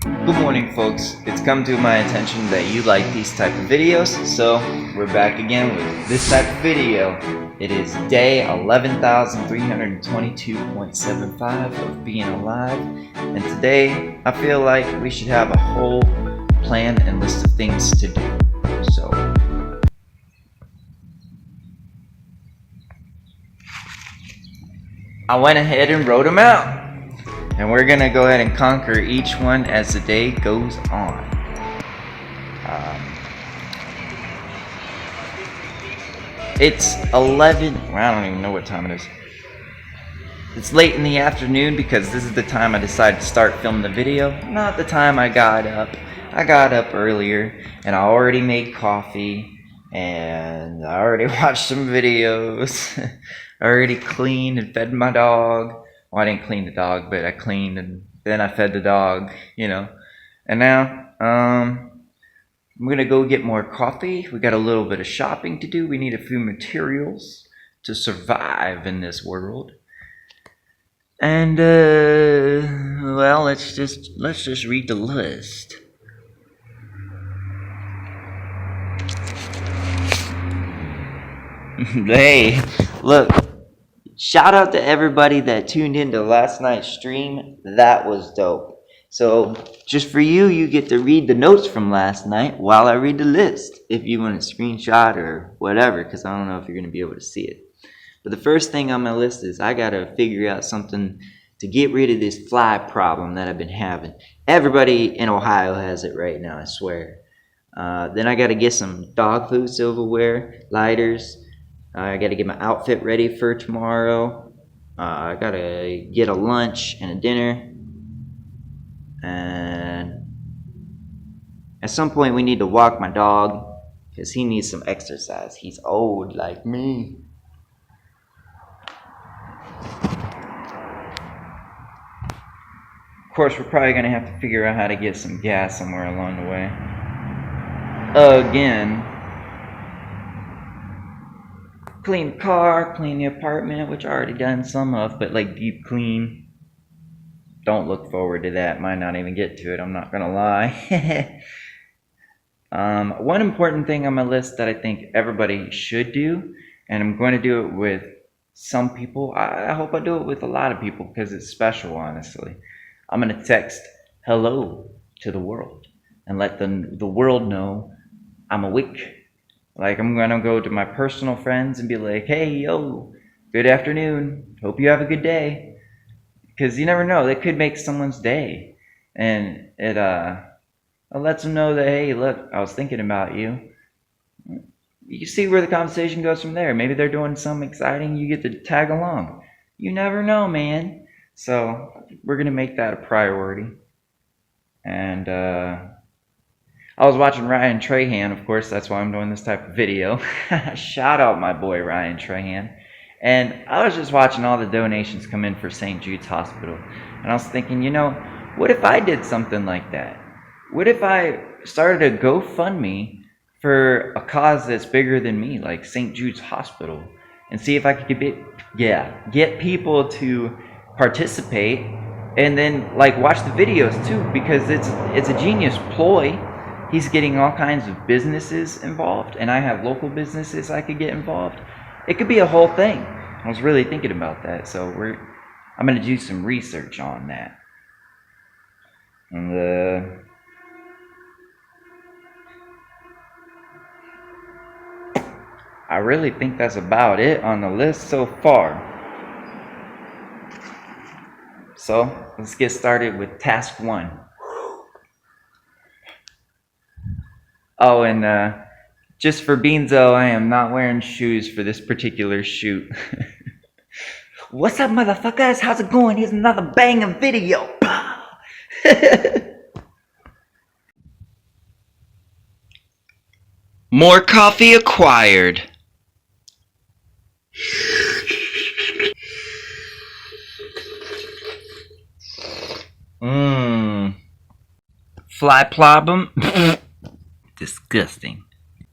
Good morning, folks. It's come to my attention that you like these type of videos, so we're back again with this type of video. It is day 11,322.75 of being alive, and today I feel like we should have a whole plan and list of things to do. So I went ahead and wrote them out. And we're gonna go ahead and conquer each one as the day goes on. It's 11, well, I don't even know what time it is. It's late in the afternoon because this is the time I decided to start filming the video. Not the time I got up. I got up earlier and I already made coffee and I already watched some videos. I already cleaned and fed my dog. Well, I didn't clean the dog, but I cleaned and then I fed the dog, you know. And now, I'm going to go get more coffee. We got a little bit of shopping to do. We need a few materials to survive in this world. And, well, let's just read the list. Hey, look. Shout out to everybody that tuned into last night's stream. That was dope. So just for you, you get to read the notes from last night while I read the list. If you want to screenshot or whatever, because I don't know if you're going to be able to see it. But the first thing on my list is I got to figure out something to get rid of this fly problem that I've been having. Everybody in Ohio has it right now, I swear. Then I got to get some dog food, silverware, lighters. I got to get my outfit ready for tomorrow. I got to get a lunch and a dinner. And at some point we need to walk my dog because he needs some exercise. He's old like me. Of course, we're probably going to have to figure out how to get some gas somewhere along the way. Again. Clean the car, clean the apartment, which I already done some of, but like deep clean. Don't look forward to that. Might not even get to it, I'm not gonna lie. One important thing on my list that I think everybody should do, and I'm going to do it with some people. I hope I do it with a lot of people because it's special, honestly. I'm gonna text hello to the world and let the world know I'm awake. Like, I'm going to go to my personal friends and be like, hey, yo, good afternoon. Hope you have a good day. Because you never know. That could make someone's day. And it lets them know that, hey, look, I was thinking about you. You see where the conversation goes from there. Maybe they're doing something exciting. You get to tag along. You never know, man. So we're going to make that a priority. And, I was watching Ryan Trahan, of course, that's why I'm doing this type of video. Shout out my boy Ryan Trahan. And I was just watching all the donations come in for St. Jude's Hospital. And I was thinking, you know, what if I did something like that? What if I started a GoFundMe for a cause that's bigger than me, like St. Jude's Hospital? And see if I could get people to participate and then like watch the videos too, because it's a genius ploy. He's getting all kinds of businesses involved, and I have local businesses I could get involved. It could be a whole thing. I was really thinking about that, so I'm going to do some research on that. And I really think that's about it on the list so far. So let's get started with task 1. Oh, and just for Beanzo, I am not wearing shoes for this particular shoot. What's up, motherfuckers? How's it going? Here's another banging video. More coffee acquired. Fly problem. Disgusting.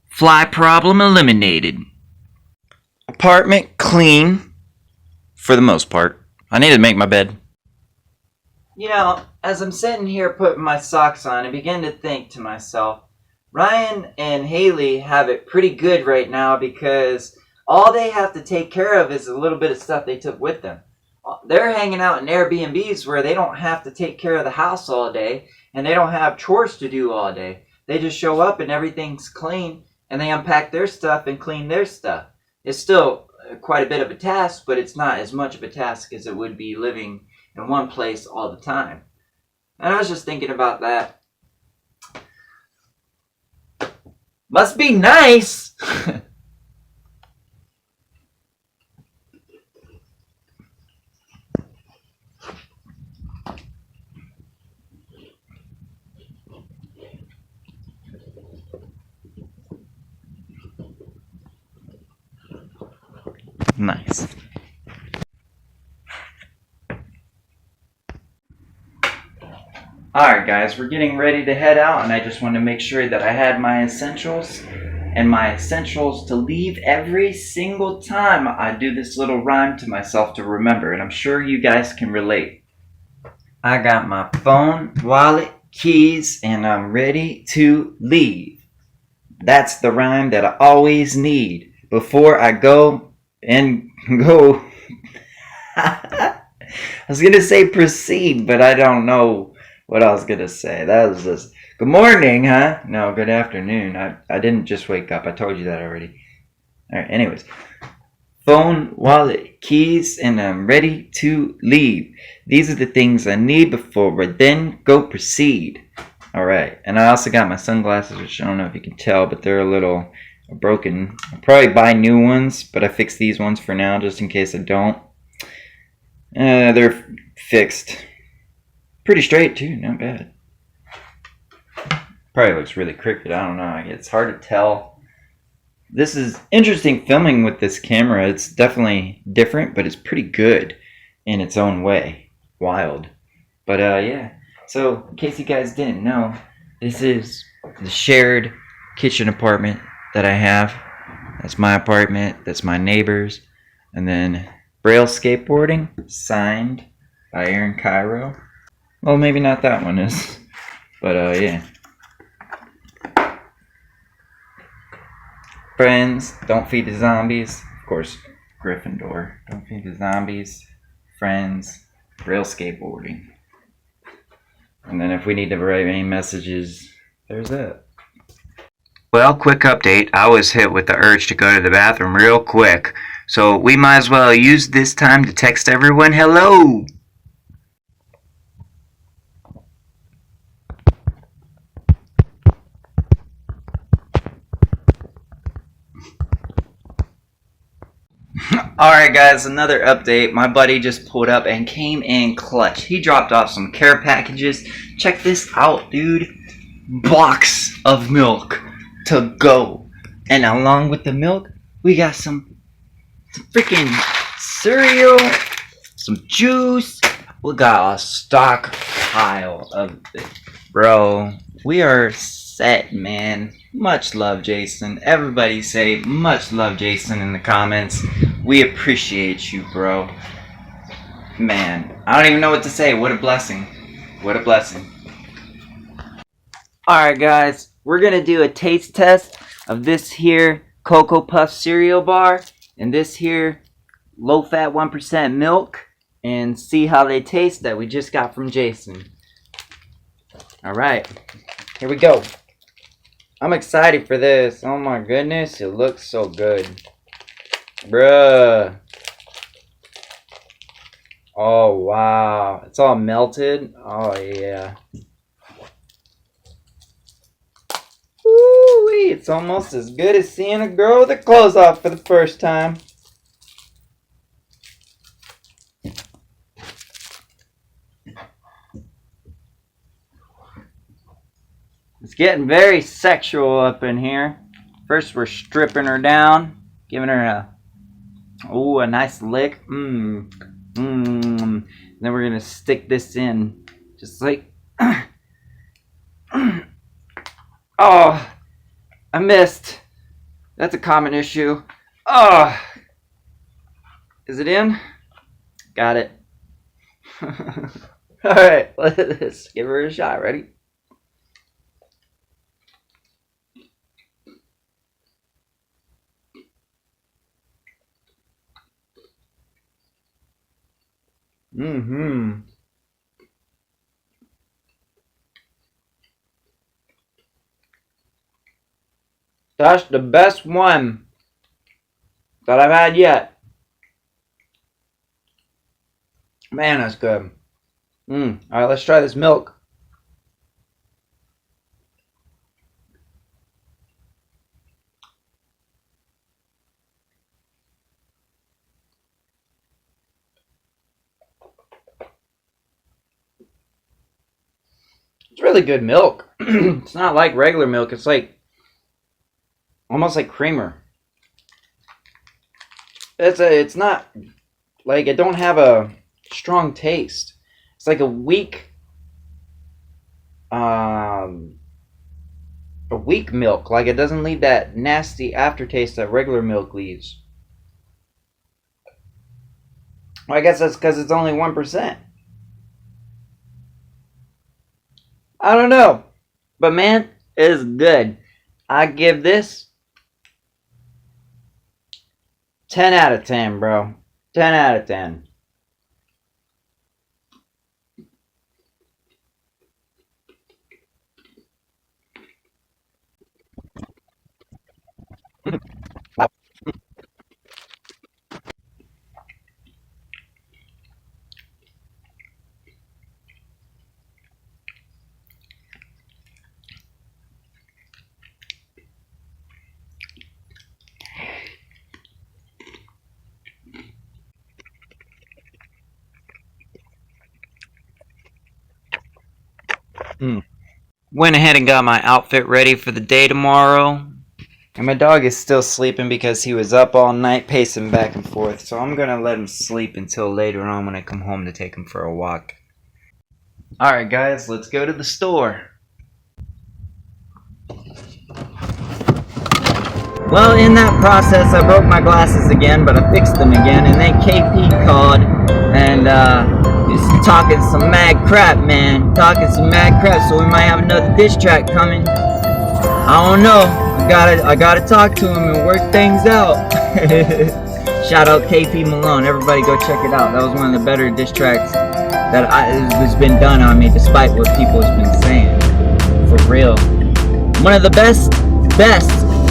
Fly problem eliminated. Apartment clean. For the most part. I need to make my bed. You know, as I'm sitting here putting my socks on, I begin to think to myself, Ryan and Haley have it pretty good right now because all they have to take care of is a little bit of stuff they took with them. They're hanging out in Airbnbs where they don't have to take care of the house all day and they don't have chores to do all day. They just show up and everything's clean and they unpack their stuff and clean their stuff. It's still quite a bit of a task, but it's not as much of a task as it would be living in one place all the time. And I was just thinking about that. Must be nice! Nice. Alright guys, we're getting ready to head out and I just wanted to make sure that I had my essentials and my essentials to leave every single time I do this little rhyme to myself to remember, and I'm sure you guys can relate. I got my phone, wallet, keys, and I'm ready to leave. That's the rhyme that I always need before I go and go. I was going to say proceed, but I don't know what I was going to say. That was just, good morning, huh? No, good afternoon. I didn't just wake up. I told you that already. Alright, anyways. Phone, wallet, keys, and I'm ready to leave. These are the things I need before we then go proceed. Alright, and I also got my sunglasses, which I don't know if you can tell, but they're a little broken. I'll probably buy new ones, but I fixed these ones for now just in case I don't. They're fixed. Pretty straight too, not bad. Probably looks really crooked, I don't know. It's hard to tell. This is interesting filming with this camera. It's definitely different, but it's pretty good in its own way. Wild. But yeah. So, in case you guys didn't know, this is the shared kitchen apartment that I have. That's my apartment. That's my neighbor's. And then Braille Skateboarding, signed by Aaron Cairo. Well, maybe not that one is. But yeah. Friends, don't feed the zombies. Of course, Gryffindor. Don't feed the zombies. Friends, Braille Skateboarding. And then if we need to write any messages, there's that. Well, quick update. I was hit with the urge to go to the bathroom real quick. So we might as well use this time to text everyone hello. Alright guys, another update. My buddy just pulled up and came in clutch. He dropped off some care packages. Check this out, dude. Box of milk to go. And along with the milk, we got some freaking cereal, some juice. We got a stockpile of it. Bro, we are set, man. Much love, Jason. Everybody say much love, Jason, in the comments. We appreciate you, bro. Man, I don't even know what to say. What a blessing. What a blessing. Alright, guys. We're going to do a taste test of this here Cocoa Puff cereal bar and this here low-fat 1% milk and see how they taste that we just got from Jason. Alright. Here we go. I'm excited for this. Oh my goodness, it looks so good. Bruh. Oh wow. It's all melted. Oh yeah. Woo-wee. It's almost as good as seeing a girl with her clothes off for the first time. It's getting very sexual up in here. First we're stripping her down, giving her a nice lick. Then we're gonna stick this in, just like. Oh, I missed. That's a common issue. Oh, is it in? Got it. Alright, let's give her a shot. Ready? Mm-hmm. That's the best one that I've had yet. Man, that's good. Alright, let's try this milk. It's really good milk. It's not like regular milk. It's like almost like creamer. It's not like it don't have a strong taste. It's like a weak milk. Like it doesn't leave that nasty aftertaste that regular milk leaves. Well, I guess that's because it's only 1%. I don't know. But man, it's good. I give this 10 out of 10, bro. 10 out of 10. Went ahead and got my outfit ready for the day tomorrow. And my dog is still sleeping because he was up all night pacing back and forth. So I'm going to let him sleep until later on when I come home to take him for a walk. Alright guys, let's go to the store. Well, in that process, I broke my glasses again, but I fixed them again. And then KP called and he's talking some mad crap, man. Talking some mad crap, so we might have another diss track coming. I don't know. I gotta talk to him and work things out. Shout out KP Malone. Everybody go check it out. That was one of the better diss tracks that has been done on me, despite what people have been saying. For real. One of the best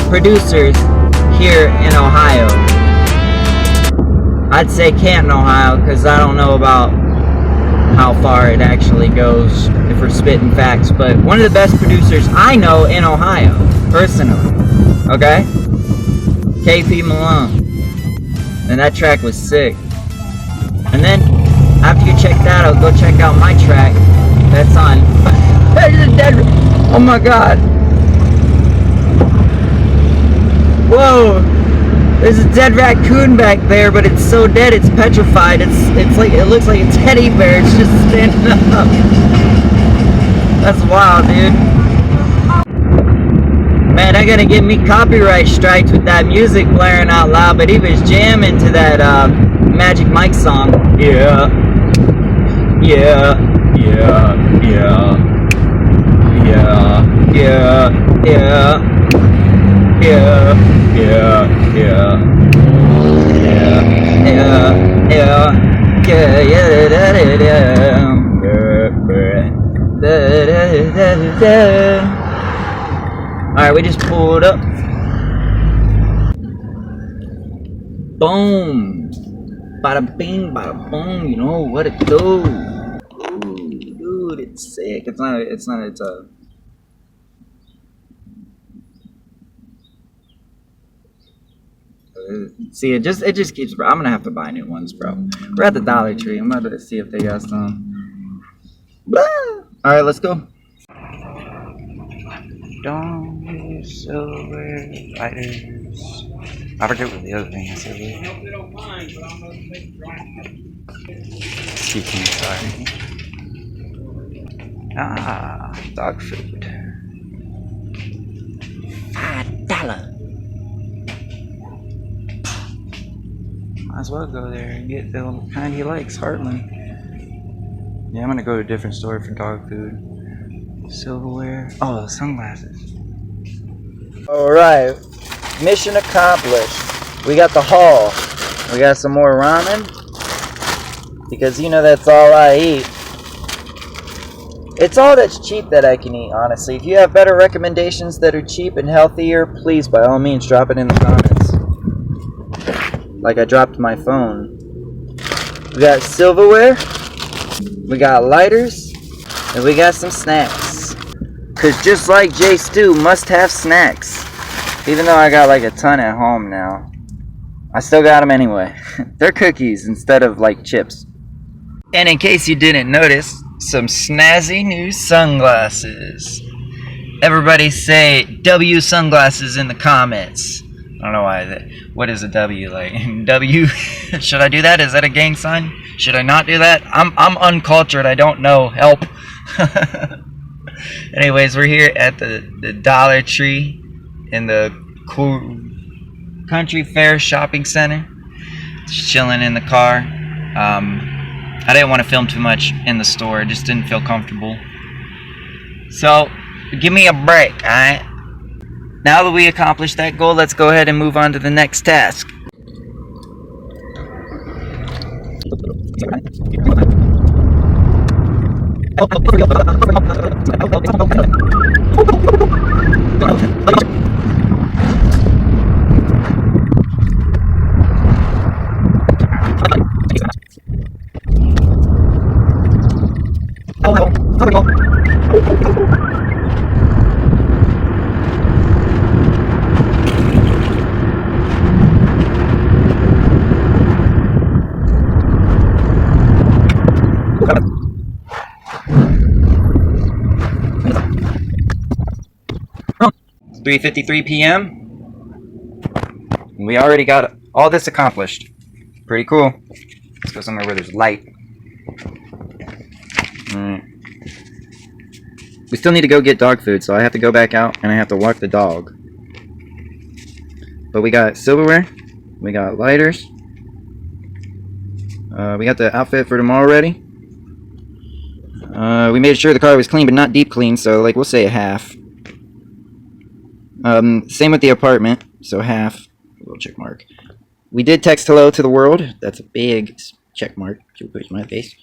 producers here in Ohio. I'd say Canton, Ohio, because I don't know about how far it actually goes if we're spitting facts, but one of the best producers I know in Ohio, personally. Okay? KP Malone. And that track was sick. And then, after you check that out, go check out my track. That's on. Oh my god. Whoa. There's a dead raccoon back there, but it's so dead it's petrified. It's like it looks like a teddy bear. It's just standing up. That's wild, dude. Man, they're gonna give me copyright strikes with that music blaring out loud, but he was jamming to that Magic Mike song. Yeah. Yeah. Yeah. Yeah. Yeah. Yeah. Yeah. Yeah, yeah, yeah, yeah, yeah, yeah, yeah, yeah. Alright, we just pulled up. Boom. Bada bing, bada boom. You know what it do. Ooh, dude, it's sick. It's a. See, it just keeps. I'm gonna have to buy new ones, bro. We're at the Dollar Tree. I'm about to see if they got some. All right, let's go. Don't silver lighters. I forget what the other thing is. I hope they don't mind, but I'm gonna make sorry. Dog food. $5. Might as well go there and get the kind he likes, Heartland. Yeah, I'm gonna go to a different store for dog food. Silverware. Oh, sunglasses. Alright, mission accomplished. We got the haul. We got some more ramen, because you know that's all I eat. It's all that's cheap that I can eat, honestly. If you have better recommendations that are cheap and healthier, please, by all means, drop it in the comments. Like I dropped my phone. We got silverware, we got lighters, and we got some snacks. Cause just like J Stew, must have snacks. Even though I got like a ton at home now, I still got them anyway. They're cookies instead of like chips. And in case you didn't notice, some snazzy new sunglasses. Everybody say W sunglasses in the comments. I don't know why that. What is a W like? W? Should I do that? Is that a gang sign? Should I not do that? I'm uncultured. I don't know. Help. Anyways, we're here at the Dollar Tree in the Country Fair Shopping Center. Just chilling in the car. I didn't want to film too much in the store. It just didn't feel comfortable. So, give me a break, alright? Now that we accomplished that goal, let's go ahead and move on to the next task. It's 3:53 p.m. We already got all this accomplished. Pretty cool. Let's go somewhere where there's light. We still need to go get dog food, so I have to go back out and I have to walk the dog. But we got silverware, we got lighters, we got the outfit for tomorrow ready. We made sure the car was clean, but not deep clean, so like we'll say a half. Same with the apartment, so half. A little check mark. We did text hello to the world. That's a big check mark. Put my face.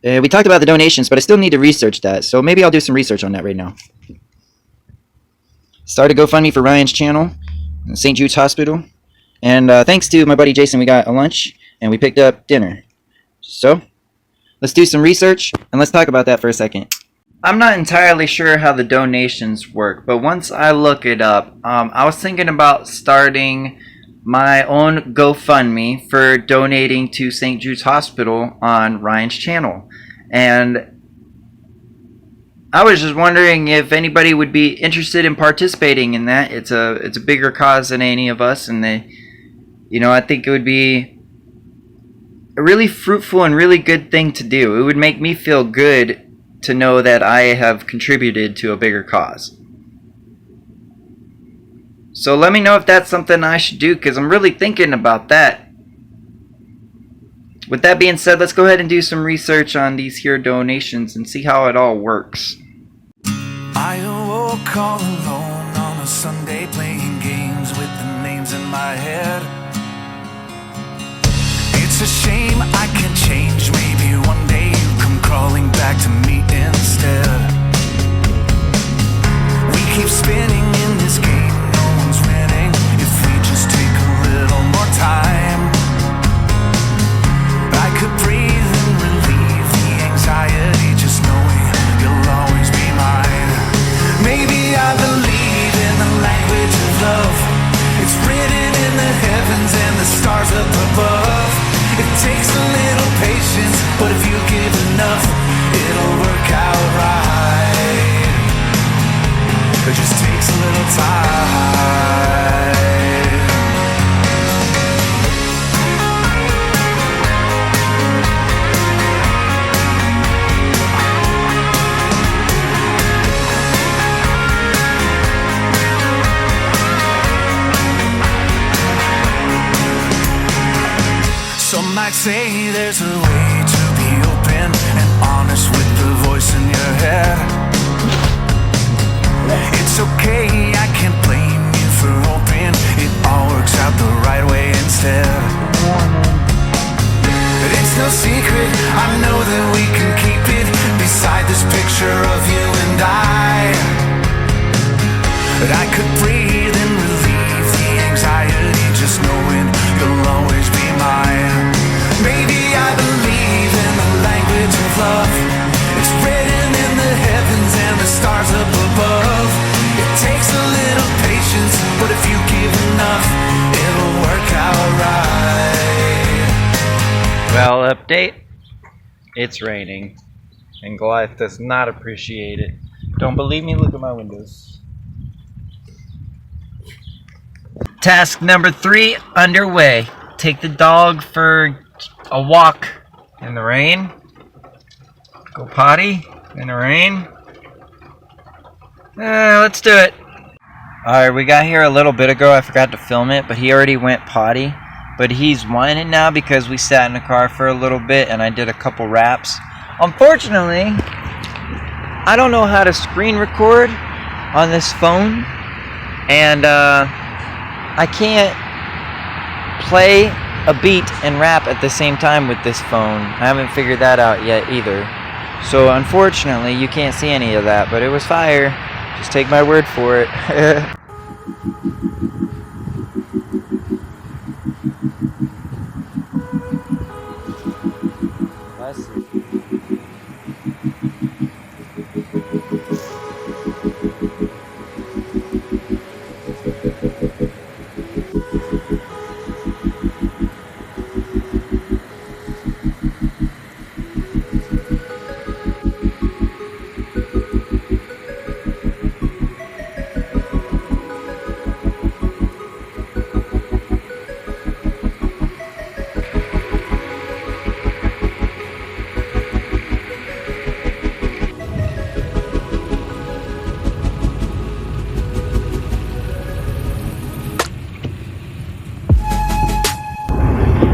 We talked about the donations, but I still need to research that, so maybe I'll do some research on that right now. Started GoFundMe for Ryan's channel, St. Jude's Hospital, and thanks to my buddy Jason, we got a lunch and we picked up dinner. So, let's do some research and let's talk about that for a second. I'm not entirely sure how the donations work, but once I look it up, I was thinking about starting my own GoFundMe for donating to St. Jude's Hospital on Ryan's channel. And I was just wondering if anybody would be interested in participating in that. It's a bigger cause than any of us, and I think it would be a really fruitful and really good thing to do. It would make me feel good to know that I have contributed to a bigger cause. So let me know if that's something I should do, because I'm really thinking about that. With that being said, let's go ahead and do some research on these here donations and see how it all works. I awoke all alone on a Sunday playing games with the names in my head. It's a shame I can't change. Maybe one day you come crawling back to me instead. We keep spinning in this game, no one's winning. If we just take a little more time, I could breathe and relieve the anxiety, just knowing you'll always be mine. Maybe I believe in the language of love. It's written in the heavens and the stars up above. It takes a little patience, but if you give enough, it'll work out right. It just takes a little time. Some might say there's a way to be open and honest honest with the voice in your head. It's okay, I can't blame you for hoping it all works out the right way instead. But it's no secret, I know that we can keep it beside this picture of you and I. But I could breathe and relieve the anxiety just knowing you'll always be mine. Maybe I believe in the language of love. It's written in the heavens and the stars up above. It takes a little patience, but if you give enough, it'll work out right. Well, update. It's raining, and Goliath does not appreciate it. Don't believe me? Look at my windows. Task number 3 underway. Take the dog for a walk in the rain. Go potty in the rain. Let's do it. Alright, we got here a little bit ago. I forgot to film it, but he already went potty. But he's whining now because we sat in the car for a little bit and I did a couple raps. Unfortunately, I don't know how to screen record on this phone. And I can't play a beat and rap at the same time with this phone. I haven't figured that out yet either. So unfortunately, you can't see any of that, but it was fire. Just take my word for it.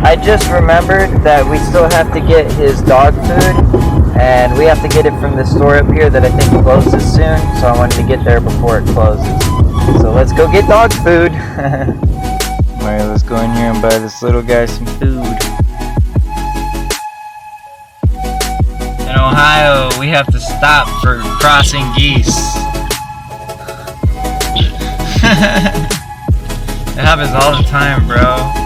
I just remembered that we still have to get his dog food, and we have to get it from the store up here that I think closes soon, so I wanted to get there before it closes. So let's go get dog food. Alright, let's go in here and buy this little guy some food. In Ohio, we have to stop for crossing geese. It happens all the time, bro.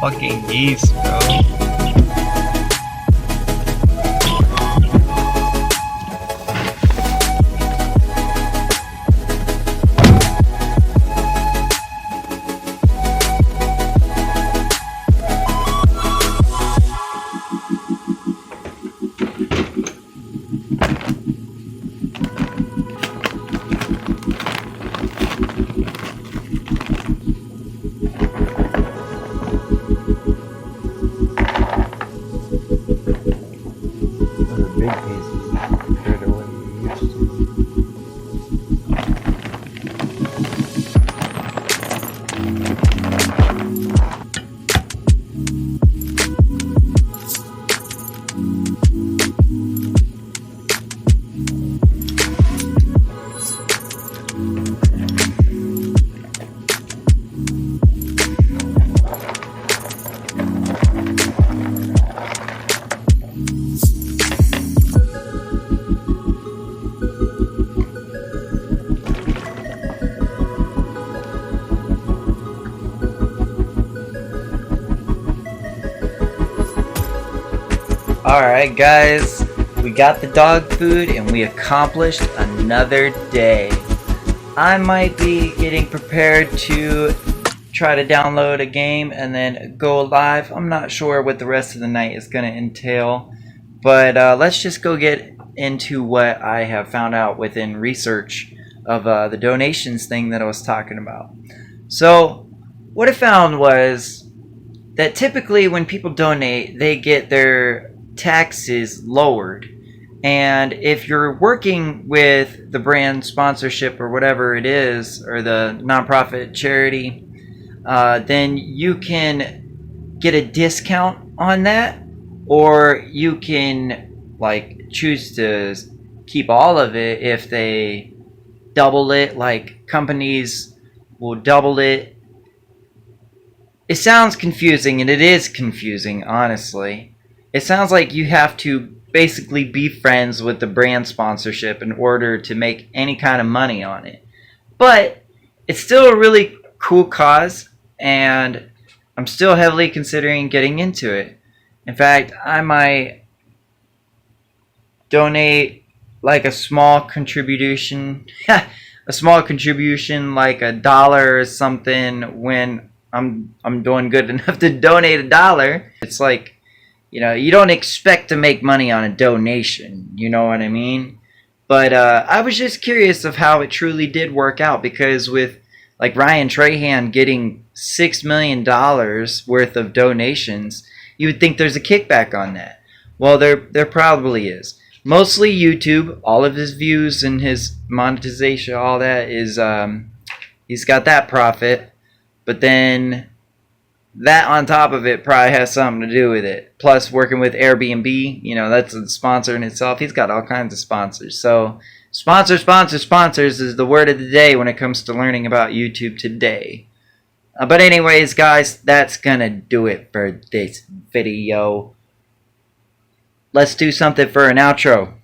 Fucking geese, bro. Alright guys, we got the dog food and we accomplished another day. I might be getting prepared to try to download a game and then go live. I'm not sure what the rest of the night is going to entail, but let's just go get into what I have found out within research of the donations thing that I was talking about. So what I found was that typically when people donate, they get their taxes lowered, and if you're working with the brand sponsorship or whatever it is, or the nonprofit charity, then you can get a discount on that, or you can like choose to keep all of it if they double it, like companies will double it. It sounds confusing, and it is confusing, honestly. It sounds like you have to basically be friends with the brand sponsorship in order to make any kind of money on it. But it's still a really cool cause, and I'm still heavily considering getting into it. In fact, I might donate like a small contribution, a small contribution like $1 or something when I'm doing good enough to donate $1. It's like, you don't expect to make money on a donation, you know what I mean? But I was just curious of how it truly did work out, because with like Ryan Trahan getting $6 million worth of donations, you would think there's a kickback on that. Well, there probably is. Mostly YouTube, all of his views and his monetization, all that is, he's got that profit. But then that on top of it probably has something to do with it. Plus working with Airbnb, that's a sponsor in itself. He's got all kinds of sponsors. So sponsors is the word of the day when it comes to learning about YouTube today. But anyways, guys, that's gonna do it for this video. Let's do something for an outro.